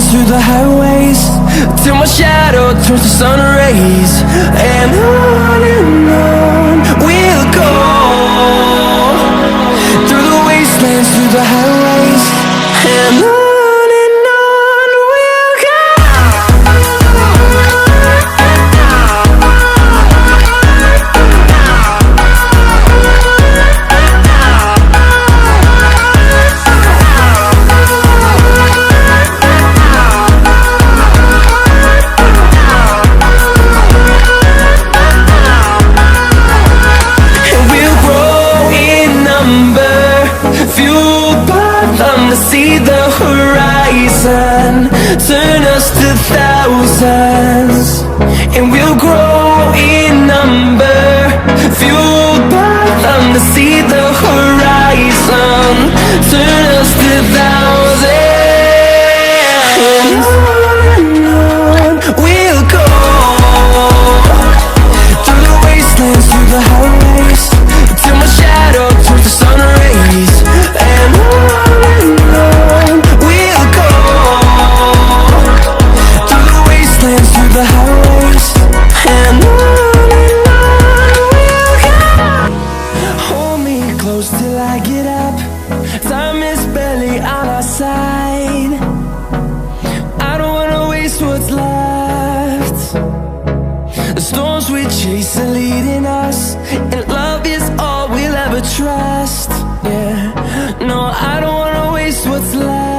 wastelands, through the highways, till my shadow turns to sun rays. And on we'll go, through the wastelands, through the highways, and on we'll go. See the horizon, turn us to thousands, and we'll grow in number, fueled by them to see the horizon, turn us to thousands. And on we'll go, through the wastelands, through the highways, till my shadow turns to sun rays. And on we'll go, through the wastelands, through the highways, and on we'll go. Hold me close till I get up, time is barely on our side. I don't wanna waste what's left. The storms we chase are leading us, and love is all we'll ever trust. Yeah, no, I don't wanna waste what's left.